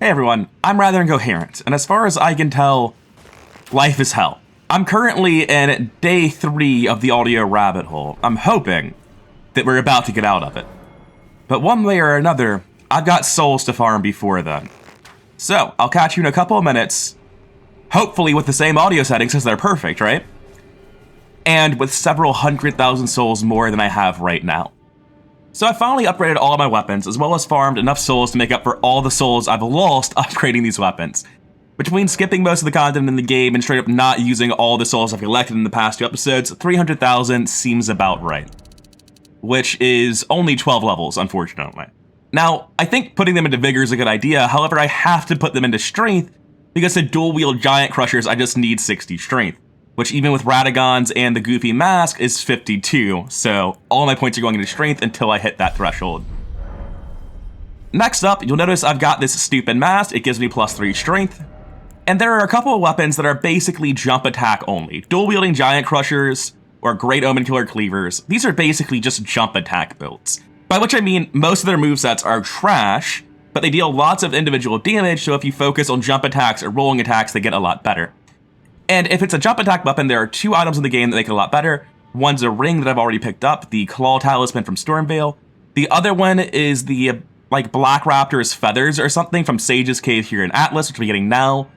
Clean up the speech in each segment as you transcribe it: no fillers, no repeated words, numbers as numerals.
Hey everyone, I'm rather incoherent, and as far as I can tell, life is hell. I'm currently in day 3 of the audio rabbit hole. I'm hoping that we're about to get out of it. But one way or another, I've got souls to farm before then. So, I'll catch you in a couple of minutes, hopefully with the same audio settings because they're perfect, right? And with several 100,000 souls more than I have right now. So I finally upgraded all of my weapons, as well as farmed enough souls to make up for all the souls I've lost upgrading these weapons. Between skipping most of the content in the game and straight up not using all the souls I've collected in the past 2 episodes, 300,000 seems about right. Which is only 12 levels, unfortunately. Now, I think putting them into Vigor is a good idea, however I have to put them into Strength, because to dual-wield Giant Crushers I just need 60 Strength. Which even with Radagon's and the Goofy Mask is 52, so all my points are going into Strength until I hit that threshold. Next up, you'll notice I've got this stupid mask. It gives me +3 Strength. And there are a couple of weapons that are basically jump attack only. Dual-wielding Giant Crushers or Great Omen Killer Cleavers. These are basically just jump attack builds. By which I mean most of their movesets are trash, but they deal lots of individual damage, so if you focus on jump attacks or rolling attacks, they get a lot better. And if it's a jump attack weapon, there are 2 items in the game that make it a lot better. One's a ring that I've already picked up, the Claw Talisman from Stormveil. The other one is the, Black Raptor's Feathers or something from Sage's Cave here in Atlas, which we're getting now.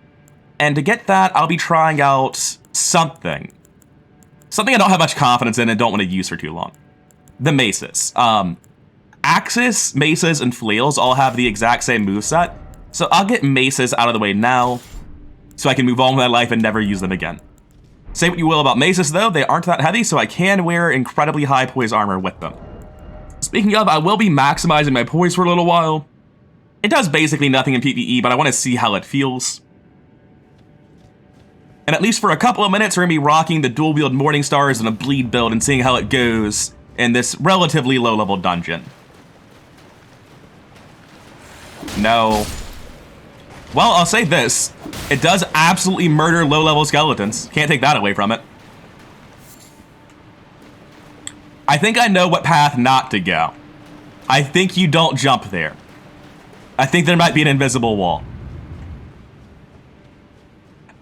And to get that, I'll be trying out something. Something I don't have much confidence in and don't want to use for too long. The Maces. Axes, Maces, and Flails all have the exact same moveset, so I'll get Maces out of the way now, so I can move on with my life and never use them again. Say what you will about Maces though, they aren't that heavy, so I can wear incredibly high poise armor with them. Speaking of, I will be maximizing my poise for a little while. It does basically nothing in PvE, but I want to see how it feels. And at least for a couple of minutes, we're going to be rocking the dual-wield Morning Stars and a bleed build and seeing how it goes in this relatively low-level dungeon. No. Well, I'll say this. It does absolutely murder low-level skeletons. Can't take that away from it. I think I know what path not to go. I think you don't jump there. I think there might be an invisible wall.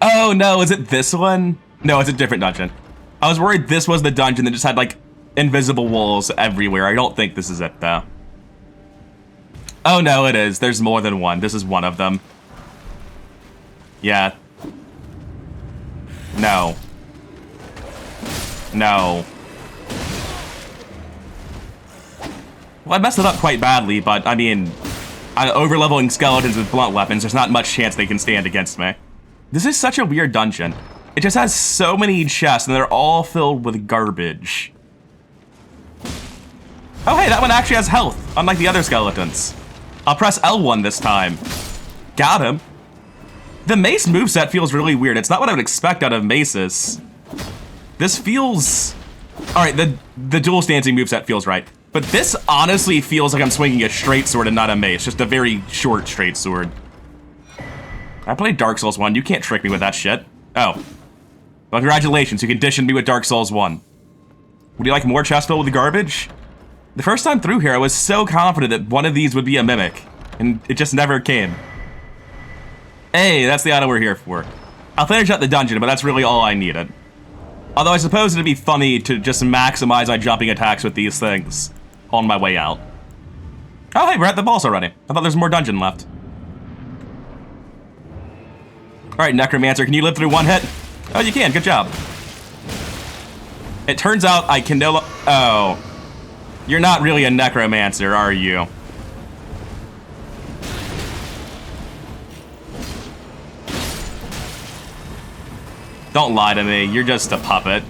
Oh no, is it this one? No, it's a different dungeon. I was worried this was the dungeon that just had, invisible walls everywhere. I don't think this is it, though. Oh no, it is. There's more than one. This is one of them. Yeah. No. No. Well, I messed it up quite badly, but, I mean, overleveling skeletons with blunt weapons, there's not much chance they can stand against me. This is such a weird dungeon. It just has so many chests, and they're all filled with garbage. Oh, hey, that one actually has health, unlike the other skeletons. I'll press L1 this time. Got him. The mace moveset feels really weird. It's not what I would expect out of maces. This feels... Alright, the dual stancing moveset feels right. But this honestly feels like I'm swinging a straight sword and not a mace. Just a very short straight sword. I played Dark Souls 1. You can't trick me with that shit. Oh. Well, congratulations. You conditioned me with Dark Souls 1. Would you like more chests filled with garbage? The first time through here, I was so confident that one of these would be a mimic. And it just never came. Hey, that's the item we're here for. I'll finish out the dungeon, but that's really all I needed. Although I suppose it'd be funny to just maximize my jumping attacks with these things on my way out. Oh, hey, we're at the boss already. I thought there's more dungeon left. Alright, Necromancer, can you live through one hit? Oh, you can. Good job. It turns out I can no... Oh. You're not really a Necromancer, are you? Don't lie to me. You're just a puppet.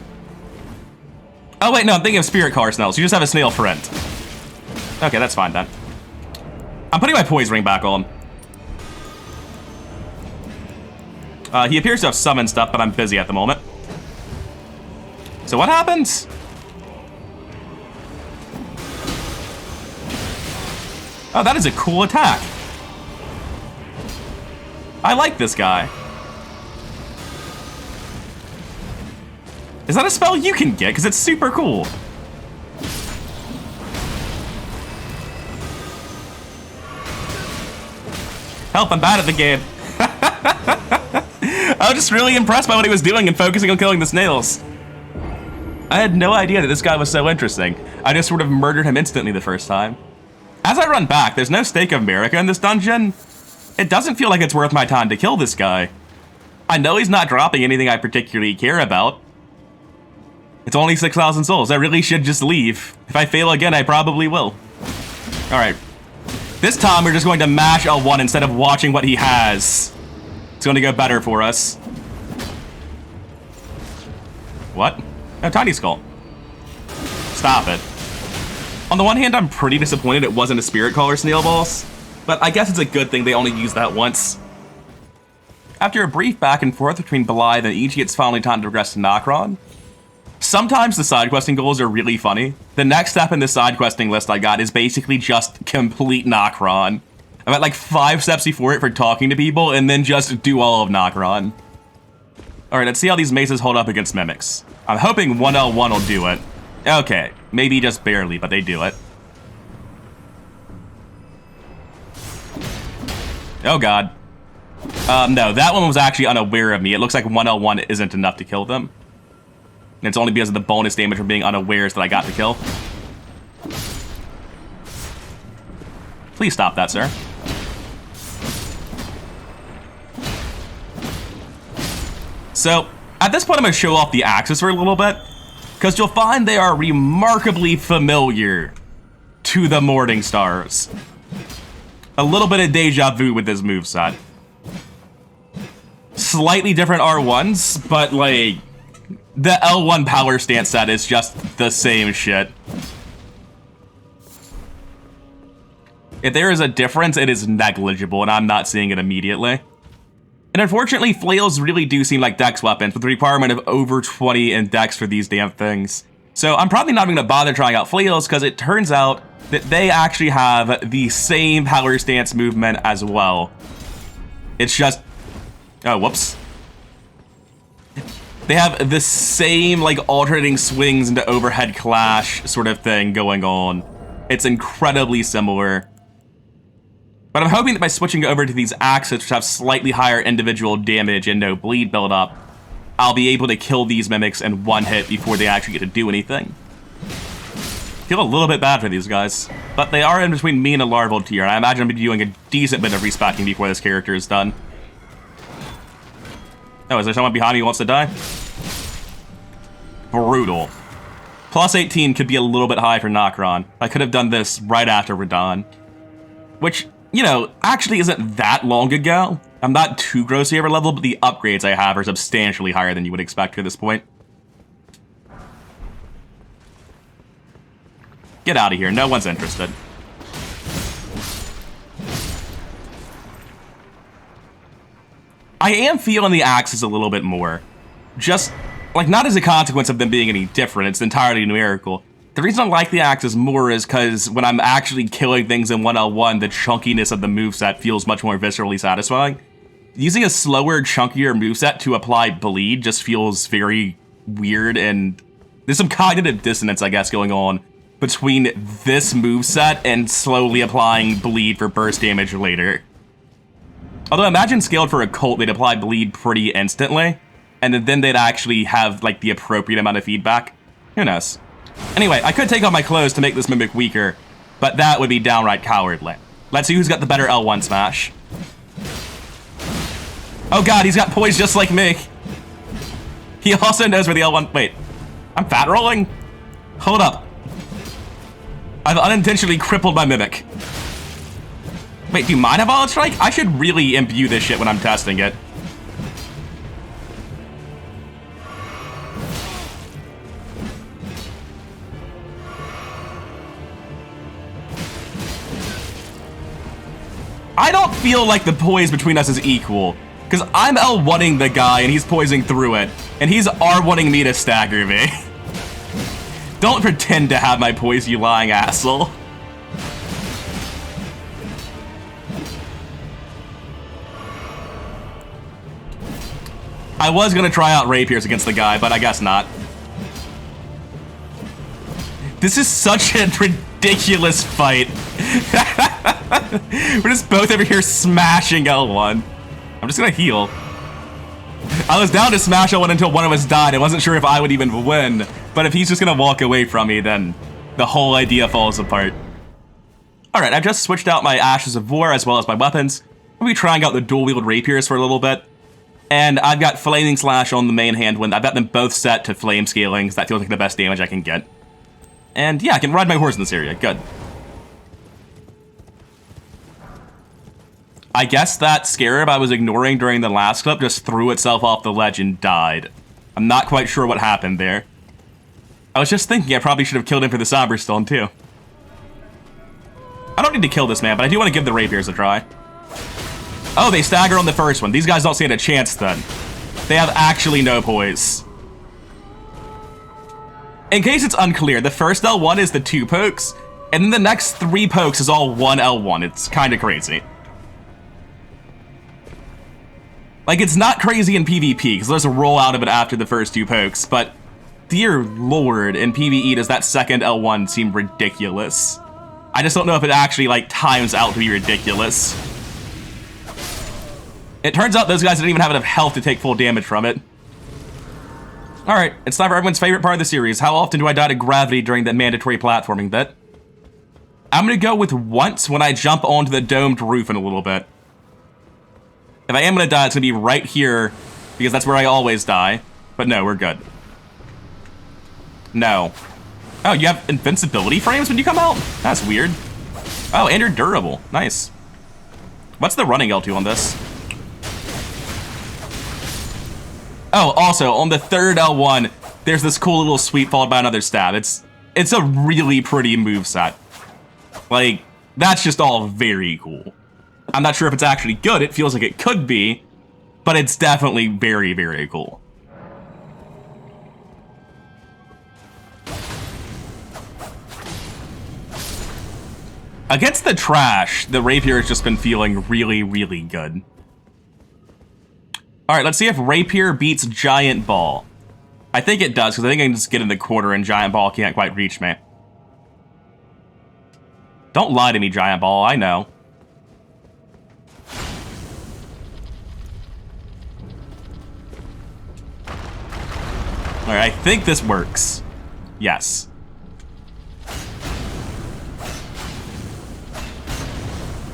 Oh, wait, no, I'm thinking of Spirit Collar Snails. You just have a snail friend. Okay, that's fine, then. I'm putting my poise ring back on. He appears to have summoned stuff, but I'm busy at the moment. So what happens? Oh, that is a cool attack. I like this guy. Is that a spell you can get? Because it's super cool. Help, I'm bad at the game. I was just really impressed by what he was doing and focusing on killing the snails. I had no idea that this guy was so interesting. I just sort of murdered him instantly the first time. As I run back, there's no Stake of America in this dungeon. It doesn't feel like it's worth my time to kill this guy. I know he's not dropping anything I particularly care about. It's only 6,000 souls. I really should just leave. If I fail again, I probably will. Alright. This time, we're just going to mash L1 instead of watching what he has. It's going to go better for us. What? No, Tiny Skull. Stop it. On the one hand, I'm pretty disappointed it wasn't a Spirit Caller Snail Boss, but I guess it's a good thing they only used that once. After a brief back and forth between Blythe and Ichi, it's finally time to progress to Nokron. Sometimes the side questing goals are really funny. The next step in the side questing list I got is basically just complete Nokron. I'm at like 5 steps before it for talking to people, and then just do all of Nokron. Alright, let's see how these maces hold up against mimics. I'm hoping 1L1 will do it. Okay, maybe just barely, but they do it. Oh god. No, that one was actually unaware of me. It looks like 1L1 isn't enough to kill them. And it's only because of the bonus damage from being unawares that I got the kill. Please stop that, sir. So, at this point I'm going to show off the axes for a little bit, because you'll find they are remarkably familiar to the Morning Stars. A little bit of deja vu with this moveset. Slightly different R1s, but like, the L1 power stance set is just the same shit. If there is a difference, it is negligible, and I'm not seeing it immediately. And unfortunately, flails really do seem like dex weapons, with the requirement of over 20 in dex for these damn things. So I'm probably not even going to bother trying out flails, because it turns out that they actually have the same power stance movement as well. It's just... oh, whoops. They have the same, like, alternating swings into overhead clash sort of thing going on. It's incredibly similar. But I'm hoping that by switching over to these axes, which have slightly higher individual damage and no bleed buildup, I'll be able to kill these mimics in one hit before they actually get to do anything. Feel a little bit bad for these guys, but they are in between me and a larval tier, and I imagine I'll be doing a decent bit of respecking before this character is done. Oh, is there someone behind me who wants to die? Brutal. Plus 18 could be a little bit high for Nokron. I could have done this right after Radon. Which, you know, actually isn't that long ago. I'm not too grossly over level, but the upgrades I have are substantially higher than you would expect at this point. Get out of here, no one's interested. I am feeling the axes a little bit more. Just, like, not as a consequence of them being any different, it's entirely numerical. The reason I like the axes more is because when I'm actually killing things in 1L1, the chunkiness of the moveset feels much more viscerally satisfying. Using a slower, chunkier moveset to apply bleed just feels very weird, and there's some cognitive dissonance, I guess, going on between this moveset and slowly applying bleed for burst damage later. Although imagine scaled for a cult, they'd apply bleed pretty instantly, and then they'd actually have, like, the appropriate amount of feedback. Who knows? Anyway, I could take off my clothes to make this mimic weaker, but that would be downright cowardly. Let's see who's got the better L1 smash. Oh god, he's got poise just like me. He also knows where the L1... wait, I'm fat rolling? Hold up. I've unintentionally crippled my mimic. Wait, do you mind a Violet Strike? I should really imbue this shit when I'm testing it. I don't feel like the poise between us is equal, because I'm L1ing the guy and he's poising through it, and he's R1ing me to stagger me. Don't pretend to have my poise, you lying asshole. I was gonna try out rapiers against the guy, but I guess not. This is such a ridiculous fight. We're just both over here smashing L1. I'm just gonna heal. I was down to smash L1 until one of us died. I wasn't sure if I would even win. But if he's just gonna walk away from me, then the whole idea falls apart. Alright, I've just switched out my Ashes of War as well as my weapons. I'll be trying out the dual-wield rapiers for a little bit. And I've got Flaming Slash on the main hand when I've got them both set to flame scaling, so that feels like the best damage I can get. And yeah, I can ride my horse in this area. Good. I guess that scarab I was ignoring during the last clip just threw itself off the ledge and died. I'm not quite sure what happened there. I was just thinking I probably should have killed him for the Somberstone too. I don't need to kill this man, but I do want to give the rapiers a try. Oh, they stagger on the first one. These guys don't stand a chance then. They have actually no poise. In case it's unclear, the first L1 is the 2 pokes, and then the next 3 pokes is all 1 L1. It's kind of crazy. Like, it's not crazy in PvP, because there's a roll out of it after the first 2 pokes, but dear lord, in PvE does that second L1 seem ridiculous. I just don't know if it actually, like, times out to be ridiculous. It turns out those guys didn't even have enough health to take full damage from it. Alright, it's time for everyone's favorite part of the series. How often do I die to gravity during that mandatory platforming bit? I'm gonna go with once when I jump onto the domed roof in a little bit. If I am gonna die, it's gonna be right here, because that's where I always die. But no, we're good. No. Oh, you have invincibility frames when you come out? That's weird. Oh, and you're durable. Nice. What's the running L2 on this? Oh, also, on the third L1, there's this cool little sweep followed by another stab. It's a really pretty moveset. Like, that's just all very cool. I'm not sure if it's actually good. It feels like it could be, but it's definitely very, very cool. Against the trash, the rapier has just been feeling really, really good. Alright, let's see if rapier beats giant ball. I think it does, because I think I can just get in the corner and giant ball can't quite reach me. Don't lie to me, giant ball. I know. Alright, I think this works. Yes.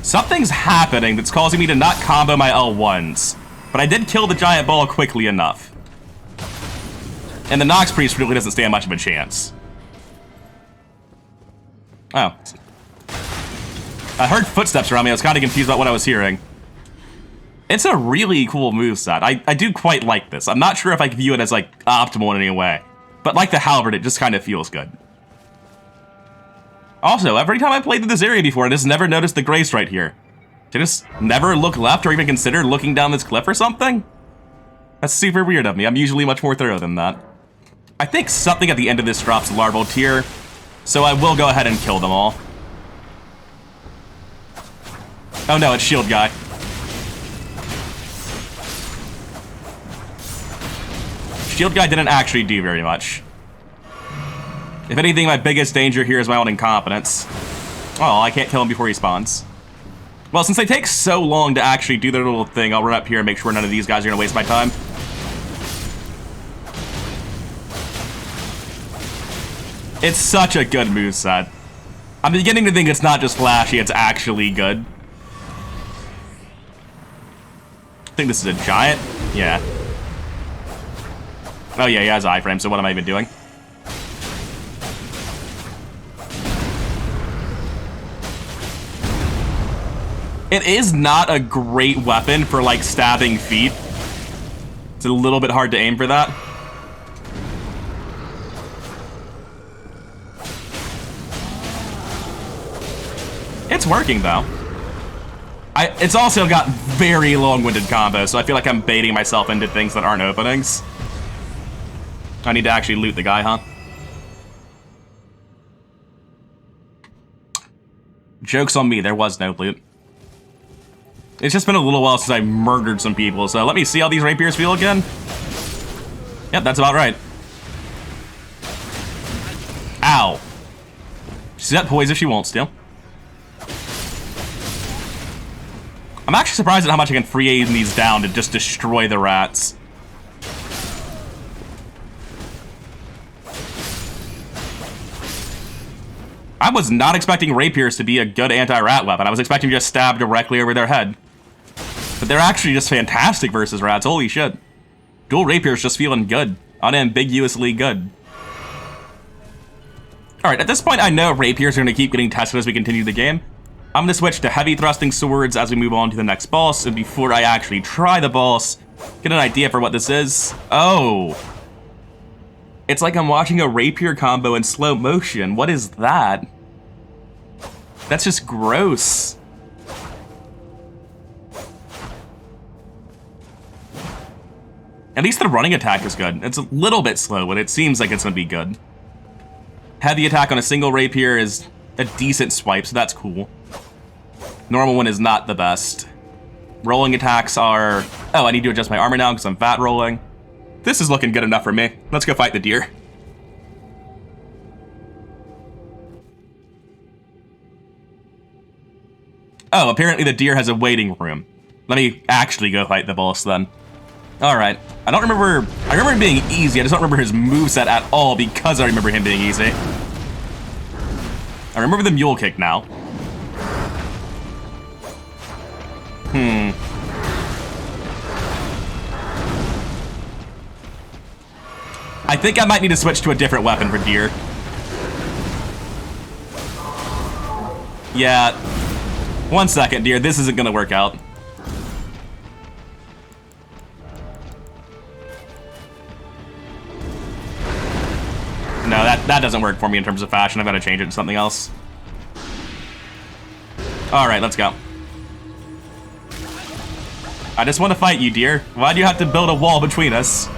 Something's happening that's causing me to not combo my L1s. But I did kill the giant ball quickly enough. And the Nox Priest really doesn't stand much of a chance. Oh. I heard footsteps around me. I was kind of confused about what I was hearing. It's a really cool moveset. I do quite like this. I'm not sure if I view it as, like, optimal in any way. But like the halberd, it just kind of feels good. Also, every time I played through this area before, I just never noticed the grace right here. Did I just never look left or even consider looking down this cliff or something? That's super weird of me. I'm usually much more thorough than that. I think something at the end of this drops larval tier, so I will go ahead and kill them all. Oh no, it's shield guy. Shield guy didn't actually do very much. If anything, my biggest danger here is my own incompetence. Oh, I can't kill him before he spawns. Well, since they take so long to actually do their little thing, I'll run up here and make sure none of these guys are gonna waste my time. It's such a good moveset. I'm beginning to think it's not just flashy, it's actually good. I think this is a giant. Yeah. Oh yeah, he has iframe, so what am I even doing? It is not a great weapon for, like, stabbing feet. It's a little bit hard to aim for that. It's working, though. It's also got very long-winded combos, so I feel like I'm baiting myself into things that aren't openings. I need to actually loot the guy, huh? Joke's on me, there was no loot. It's just been a little while since I murdered some people, so let me see how these rapiers feel again. Yep, that's about right. Ow. She's got poise if she wants to. I'm actually surprised at how much I can free aim these down to just destroy the rats. I was not expecting rapiers to be a good anti-rat weapon. I was expecting to just stab directly over their head. But they're actually just fantastic versus rats. Holy shit. Dual rapiers just feeling good. Unambiguously good. Alright, at this point I know rapiers are going to keep getting tested as we continue the game. I'm going to switch to heavy thrusting swords as we move on to the next boss. And before I actually try the boss, get an idea for what this is. Oh. It's like I'm watching a rapier combo in slow motion. What is that? That's just gross. At least the running attack is good. It's a little bit slow, but it seems like it's gonna be good. Heavy attack on a single rapier is a decent swipe, so that's cool. Normal one is not the best. Rolling attacks are... Oh, I need to adjust my armor now because I'm fat rolling. This is looking good enough for me. Let's go fight the deer. Oh, apparently the deer has a waiting room. Let me actually go fight the boss then. Alright. I remember him being easy, I just don't remember his moveset at all because I remember him being easy. I remember the mule kick now. I think I might need to switch to a different weapon for deer. Yeah. 1 second, deer. This isn't gonna work out. No, that doesn't work for me in terms of fashion. I've got to change it to something else. Alright, let's go. I just want to fight you, deer. Why do you have to build a wall between us?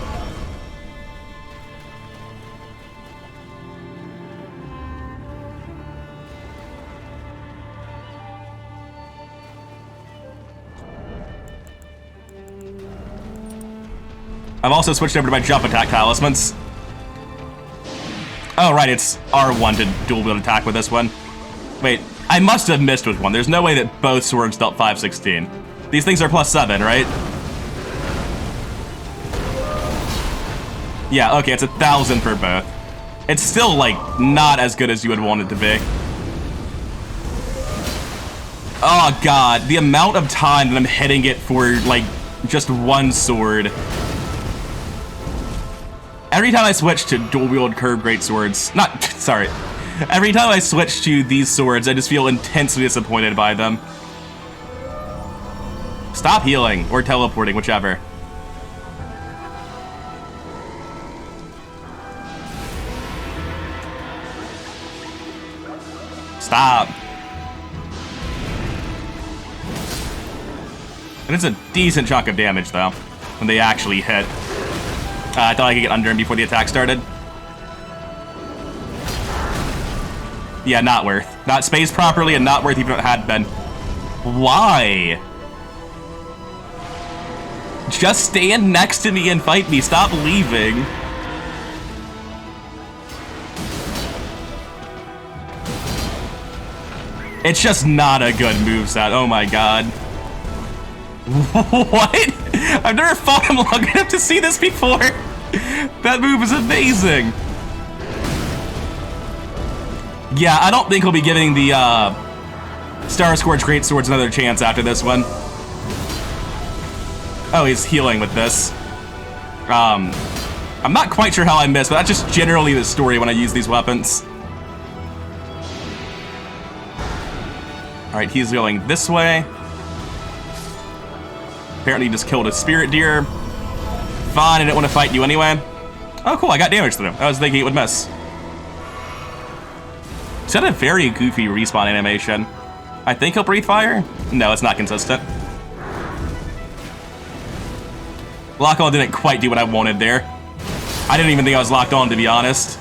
I've also switched over to my jump attack talismans. Oh, right, it's R1 to dual wield attack with this one. Wait, I must have missed with one. There's no way that both swords dealt 516. These things are +7, right? Yeah, okay, it's 1,000 for both. It's still, like, not as good as you would want it to be. Oh, God, the amount of time that I'm hitting it for, like, just one sword. Every time I switch to dual-wield curved greatswords, sorry. Every time I switch to these swords, I just feel intensely disappointed by them. Stop healing, or teleporting, whichever. Stop. And it's a decent chunk of damage, though, when they actually hit. I thought I could get under him before the attack started. Yeah, not worth. Not spaced properly and not worth even if it had been. Why? Just stand next to me and fight me. Stop leaving. It's just not a good moveset. Oh my god. What? I've never fought him long enough to see this before. That move is amazing. Yeah, I don't think he'll be giving the Star Scourge Greatswords another chance after this one. Oh, he's healing with this. I'm not quite sure how I missed, but that's just generally the story when I use these weapons. Alright, he's going this way. Apparently just killed a spirit deer. Fine, I didn't want to fight you anyway. Oh, cool, I got damage through him. I was thinking it would miss. It's got a very goofy respawn animation. I think he'll breathe fire? No, it's not consistent. Lock on didn't quite do what I wanted there. I didn't even think I was locked on, to be honest.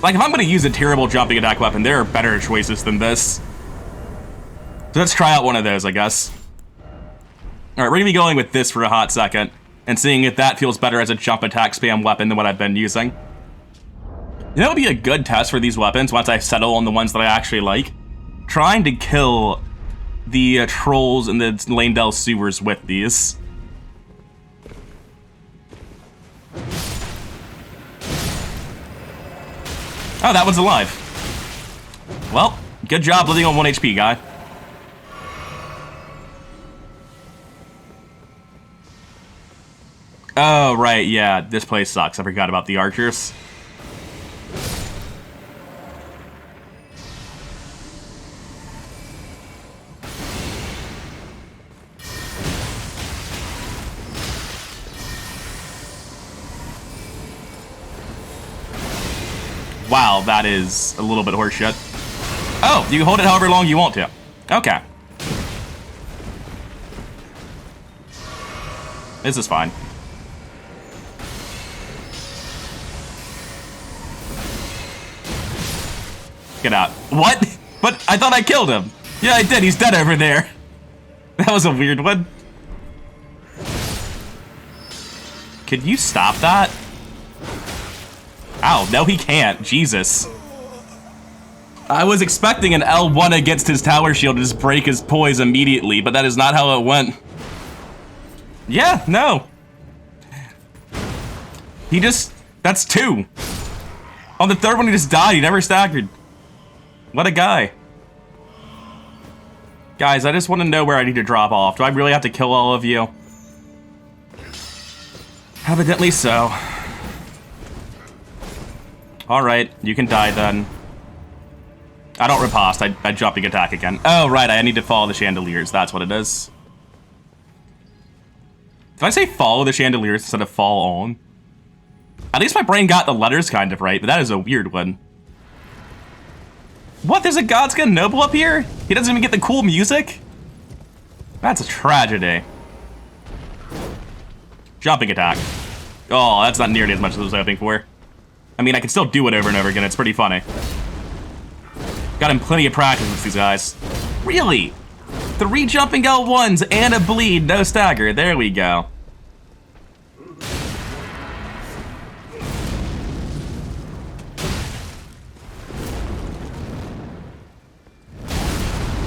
Like, if I'm going to use a terrible jumping attack weapon, there are better choices than this. So let's try out one of those, I guess. Alright, we're going to be going with this for a hot second, and seeing if that feels better as a jump attack spam weapon than what I've been using. You know what would be a good test for these weapons once I settle on the ones that I actually like? Trying to kill the trolls in the Lanedale sewers with these. Oh, that one's alive. Well, good job living on 1 HP, guy. Oh, right, yeah, this place sucks. I forgot about the archers. Wow, that is a little bit horseshit. Oh, you can hold it however long you want to. Okay. This is fine. Get out. What? But I thought I killed him. Yeah, I did. He's dead over there. That was a weird one. Could you stop that? Ow, no he can't. Jesus. I was expecting an L1 against his tower shield to just break his poise immediately, but that is not how it went. Yeah, no. He just... That's 2. On the 3rd one he just died. He never staggered. What a guy. Guys, I just want to know where I need to drop off. Do I really have to kill all of you? Evidently so. Alright, you can die then. I don't riposte, I jumping attack again. Oh, right, I need to follow the chandeliers. That's what it is. Did I say follow the chandeliers instead of fall on? At least my brain got the letters kind of right, but that is a weird one. What? There's a Godskin Noble up here? He doesn't even get the cool music? That's a tragedy. Jumping attack. Oh, that's not nearly as much as I was hoping for. I mean, I can still do it over and over again. It's pretty funny. Got him plenty of practice with these guys. Really? 3 jumping L1s and a bleed, no stagger. There we go.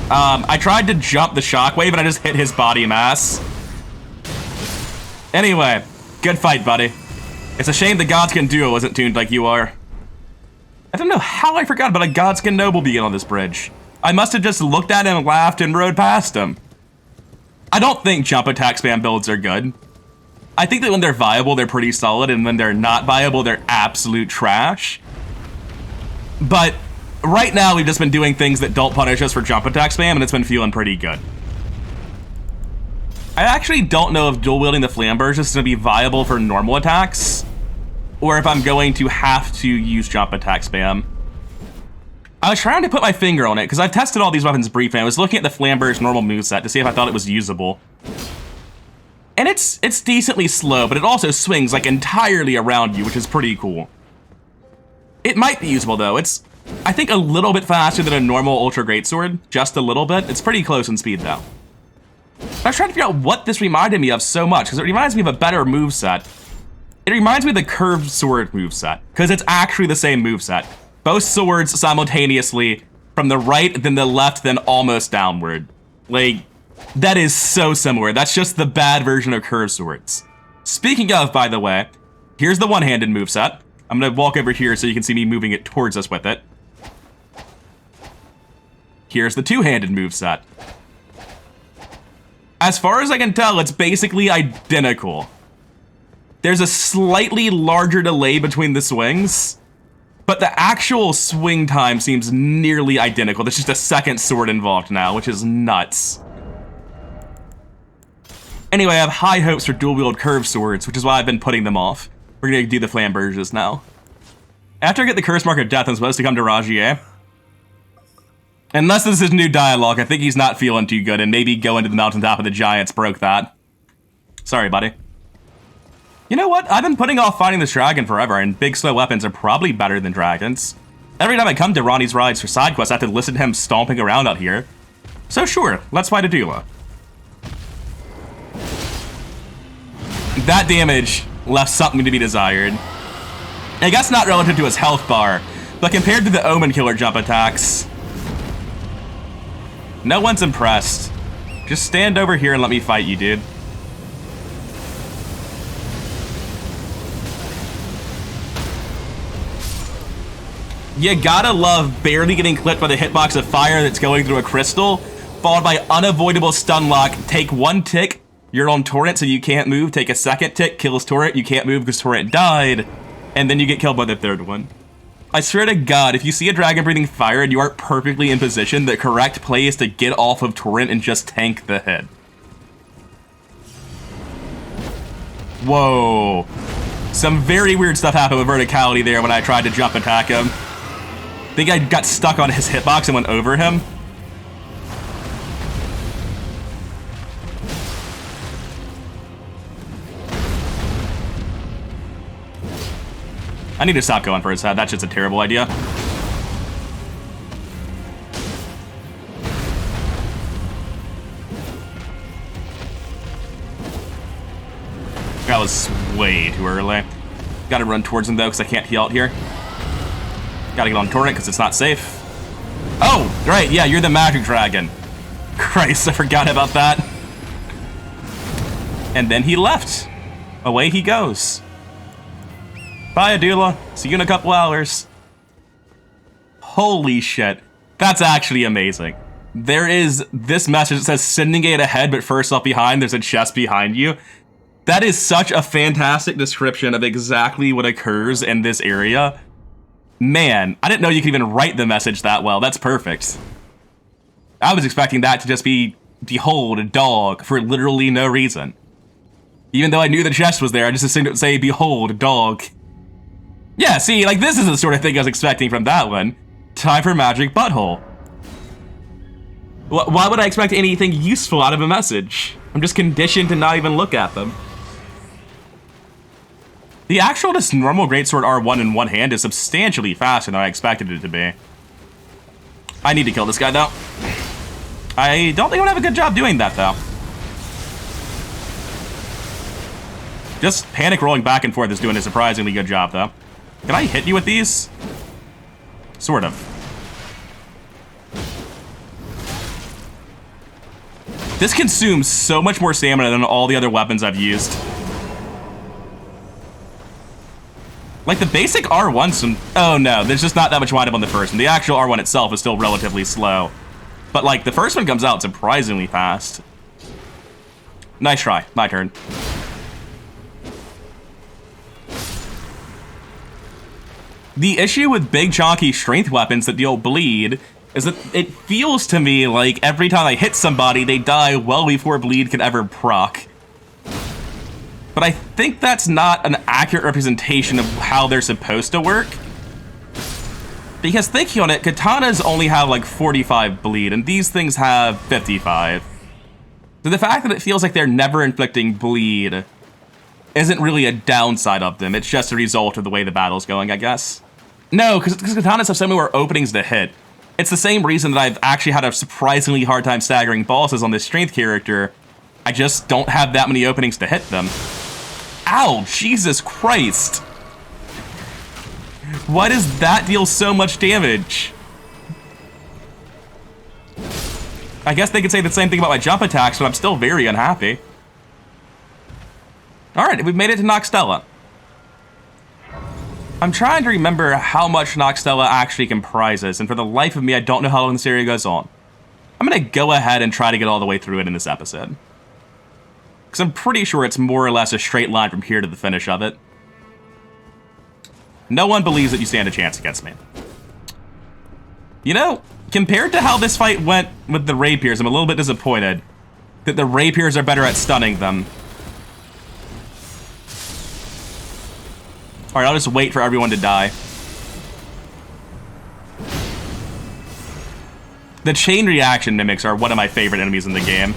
I tried to jump the shockwave and I just hit his body mass. Anyway, good fight, buddy. It's a shame the Godskin duo wasn't tuned like you are. I don't know how I forgot about a Godskin Noble being on this bridge. I must have just looked at him, laughed, and rode past him. I don't think jump attack spam builds are good. I think that when they're viable, they're pretty solid, and when they're not viable, they're absolute trash. But right now, we've just been doing things that don't punish us for jump attack spam, and it's been feeling pretty good. I actually don't know if dual wielding the Flamberge is going to be viable for normal attacks, or if I'm going to have to use jump attack spam. I was trying to put my finger on it, because I've tested all these weapons briefly. I was looking at the Flamberge normal moveset to see if I thought it was usable. And it's decently slow, but it also swings like entirely around you, which is pretty cool. It might be usable though. It's, I think, a little bit faster than a normal Ultra Greatsword, just a little bit. It's pretty close in speed though. I was trying to figure out what this reminded me of so much, because it reminds me of a better moveset. It reminds me of the curved sword moveset, because it's actually the same moveset. Both swords simultaneously, from the right, then the left, then almost downward. Like, that is so similar. That's just the bad version of curved swords. Speaking of, by the way, here's the one-handed moveset. I'm gonna walk over here so you can see me moving it towards us with it. Here's the two-handed moveset. As far as I can tell, it's basically identical. There's a slightly larger delay between the swings, but the actual swing time seems nearly identical. There's just a second sword involved now, which is nuts. Anyway, I have high hopes for dual-wield curved swords, which is why I've been putting them off. We're gonna do the Flamberges now. After I get the Curse Mark of Death, I'm supposed to come to Rajier. Unless this is new dialogue, I think he's not feeling too good, and maybe going to the mountaintop of the Giants broke that. Sorry, buddy. You know what? I've been putting off fighting this dragon forever, and big slow weapons are probably better than dragons. Every time I come to Ronnie's rides for side quests, I have to listen to him stomping around out here. So sure, let's fight a Dula. That damage left something to be desired. I guess not relative to his health bar, but compared to the Omen Killer jump attacks, No one's impressed. Just stand over here and let me fight you, dude. You gotta love barely getting clipped by the hitbox of fire that's going through a crystal, followed by unavoidable stun lock. Take one tick, you're on turret, so you can't move. Take a second tick, kills turret, you can't move because turret died. And then you get killed by the third one. I swear to God, if you see a dragon breathing fire and you aren't perfectly in position, the correct play is to get off of turret and just tank the hit. Whoa. Some very weird stuff happened with verticality there when I tried to jump attack him. I think I got stuck on his hitbox and went over him. I need to stop going for his head. That's just a terrible idea. That was way too early. Gotta run towards him though, because I can't heal out here. Gotta get on turret because it's not safe. Oh, right, yeah, you're the magic dragon. Christ, I forgot about that. And then he left. Away he goes. Bye, Adula. See you in a couple hours. Holy shit. That's actually amazing. There is this message that says sending it ahead, but first off behind, there's a chest behind you. That is such a fantastic description of exactly what occurs in this area. Man, I didn't know you could even write the message that well. That's perfect. I was expecting that to just be, behold, a dog, for literally no reason. Even though I knew the chest was there, I just assumed it would say, behold, a dog. Yeah, see, like, this is the sort of thing I was expecting from that one. Time for magic butthole. Why would I expect anything useful out of a message? I'm just conditioned to not even look at them. The actual just normal greatsword R1 in one hand is substantially faster than I expected it to be. I need to kill this guy, though. I don't think I would have a good job doing that, though. Just panic rolling back and forth is doing a surprisingly good job, though. Can I hit you with these? Sort of. This consumes so much more stamina than all the other weapons I've used. Like, the basic R1's oh no, there's just not that much wind up on the first one. The actual R1 itself is still relatively slow. But, like, the first one comes out surprisingly fast. Nice try. My turn. The issue with big, chonky strength weapons that deal bleed is that it feels to me like every time I hit somebody, they die well before bleed can ever proc. But I think that's not an accurate representation of how they're supposed to work. Because thinking on it, katanas only have like 45 bleed, and these things have 55. So the fact that it feels like they're never inflicting bleed isn't really a downside of them. It's just a result of the way the battle's going, I guess. No, because katanas have so many more openings to hit. It's the same reason that I've actually had a surprisingly hard time staggering bosses on this strength character. I just don't have that many openings to hit them. Ow, Jesus Christ. Why does that deal so much damage? I guess they could say the same thing about my jump attacks, but I'm still very unhappy. Alright, we've made it to Nokstella. I'm trying to remember how much Nokstella actually comprises, and for the life of me, I don't know how long this area goes on. I'm gonna go ahead and try to get all the way through it in this episode. Because I'm pretty sure it's more or less a straight line from here to the finish of it. No one believes that you stand a chance against me. You know, compared to how this fight went with the rapiers, I'm a little bit disappointed that the rapiers are better at stunning them. Alright, I'll just wait for everyone to die. The chain reaction mimics are one of my favorite enemies in the game.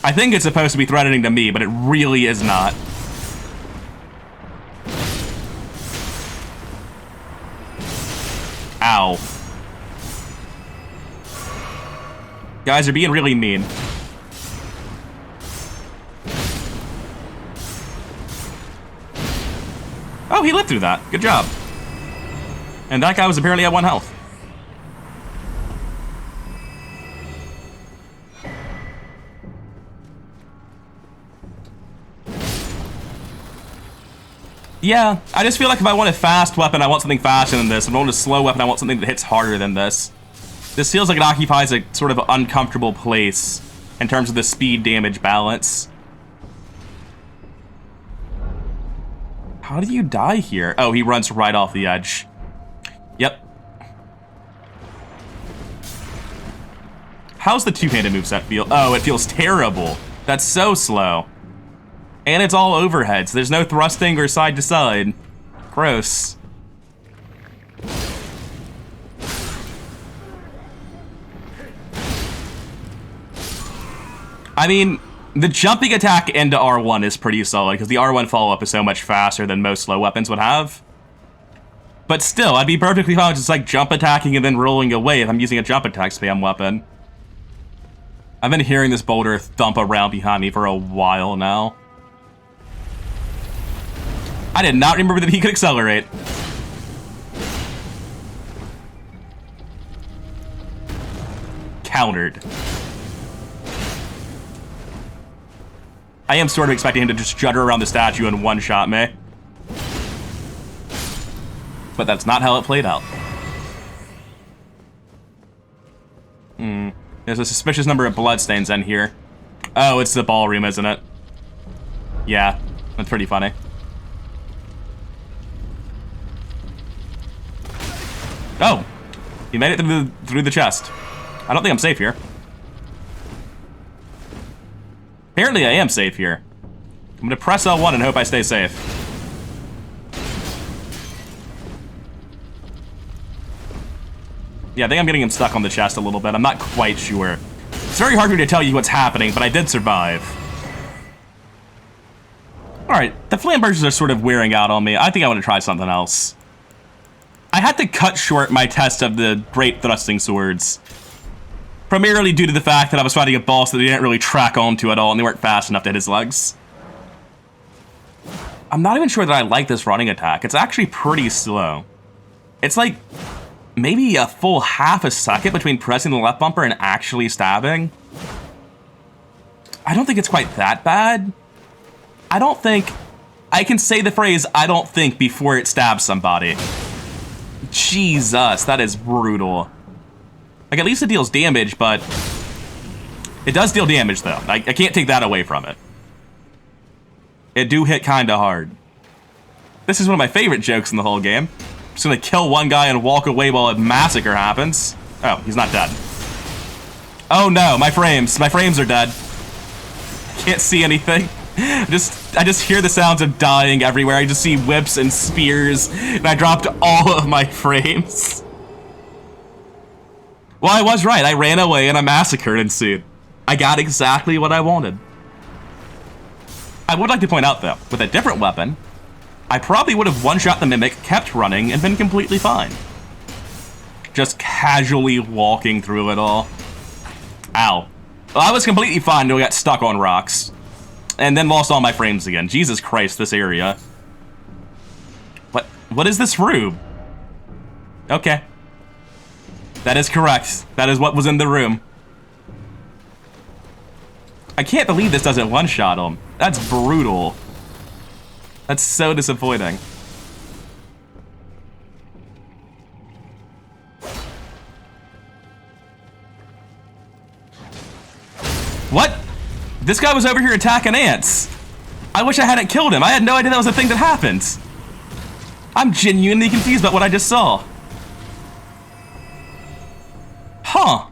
I think it's supposed to be threatening to me, but it really is not. Ow. Guys are being really mean. Oh, he lived through that. Good job. And that guy was apparently at 1 health. Yeah, I just feel like if I want a fast weapon, I want something faster than this. If I want a slow weapon, I want something that hits harder than this. This feels like it occupies a sort of uncomfortable place in terms of the speed damage balance. How do you die here? Oh, he runs right off the edge. Yep. How's the two-handed moveset feel? Oh, it feels terrible. That's so slow. And it's all overhead, so there's no thrusting or side to side. Gross. I mean, the jumping attack into R1 is pretty solid, because the R1 follow-up is so much faster than most slow weapons would have. But still, I'd be perfectly fine with just like jump attacking and then rolling away if I'm using a jump attack spam weapon. I've been hearing this boulder thump around behind me for a while now. I did not remember that he could accelerate. Countered. I am sort of expecting him to just judder around the statue and one-shot me. But that's not how it played out. There's a suspicious number of bloodstains in here. Oh, it's the ballroom, isn't it? Yeah, that's pretty funny. Oh, he made it through the chest. I don't think I'm safe here. Apparently I am safe here. I'm gonna press L1 and hope I stay safe. Yeah, I think I'm getting him stuck on the chest a little bit. I'm not quite sure. It's very hard for me to tell you what's happening, but I did survive. Alright, the flame bursts are sort of wearing out on me. I think I want to try something else. I had to cut short my test of the great thrusting swords. Primarily due to the fact that I was fighting a boss that they didn't really track onto at all, and they weren't fast enough to hit his legs. I'm not even sure that I like this running attack. It's actually pretty slow. It's like maybe a full half a second between pressing the left bumper and actually stabbing. I don't think it's quite that bad. I don't think I can say the phrase "I don't think" before it stabs somebody. Jesus, that is brutal. Like, at least it deals damage, but it does deal damage, though. I can't take that away from it. It do hit kinda hard. This is one of my favorite jokes in the whole game. I'm just gonna kill one guy and walk away while a massacre happens. Oh, he's not dead. Oh no, my frames are dead. Can't see anything. I just hear the sounds of dying everywhere. I just see whips and spears, and I dropped all of my frames. Well, I was right. I ran away and a massacre ensued. I got exactly what I wanted. I would like to point out, though, with a different weapon, I probably would have one-shot the Mimic, kept running, and been completely fine. Just casually walking through it all. Ow. Well, I was completely fine until I got stuck on rocks. And then lost all my frames again. Jesus Christ, this area. What is this room? Okay. That is correct. That is what was in the room. I can't believe this doesn't one-shot him. That's brutal. That's so disappointing. What? This guy was over here attacking ants. I wish I hadn't killed him. I had no idea that was a thing that happened. I'm genuinely confused about what I just saw. Huh.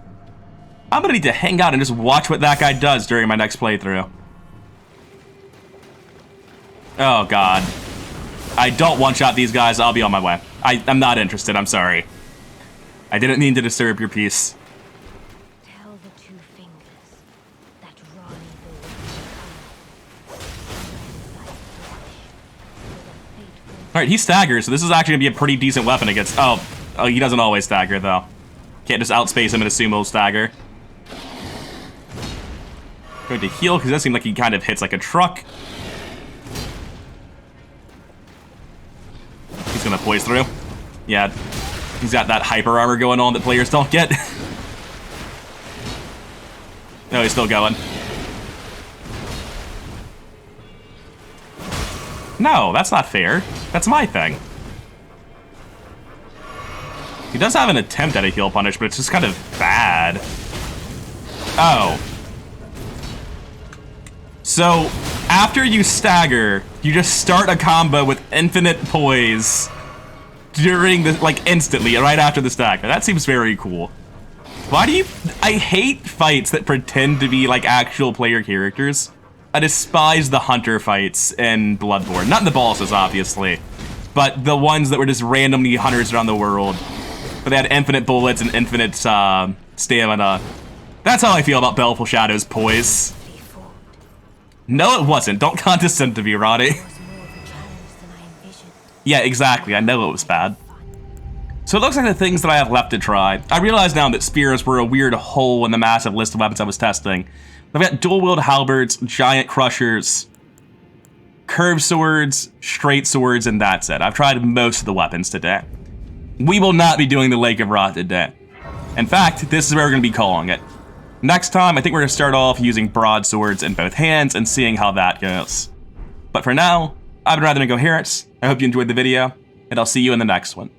I'm gonna need to hang out and just watch what that guy does during my next playthrough. Oh god. I don't one-shot these guys. I'll be on my way. I'm not interested. I'm sorry. I didn't mean to disturb your peace. Tell the two fingers that Ronnie Alright, he staggers, so this is actually gonna be a pretty decent weapon against. Oh, he doesn't always stagger though. Can't just outspace him and assume he'll stagger. Going to heal because it does seem like he kind of hits like a truck. He's gonna poise through. Yeah, he's got that hyper armor going on that players don't get. No, he's still going. No, that's not fair. That's my thing. He does have an attempt at a heal punish, but it's just kind of bad. Oh. So, after you stagger, you just start a combo with infinite poise during the, like, instantly, right after the stagger. That seems very cool. Why do you... I hate fights that pretend to be, like, actual player characters. I despise the hunter fights in Bloodborne. Not in the bosses, obviously, but the ones that were just randomly hunters around the world. But they had infinite bullets and infinite stamina. That's how I feel about Baleful Shadow's poise. No, it wasn't. Don't condescend to me, Roddy. Yeah, exactly. I know it was bad. So it looks like the things that I have left to try. I realize now that spears were a weird hole in the massive list of weapons I was testing. I've got dual-wield halberds, giant crushers, curved swords, straight swords, and that's it. I've tried most of the weapons today. We will not be doing the Lake of Rot today. In fact, this is where we're going to be calling it. Next time, I think we're going to start off using broadswords in both hands and seeing how that goes. But for now, I've been Rather Incoherent. I hope you enjoyed the video, and I'll see you in the next one.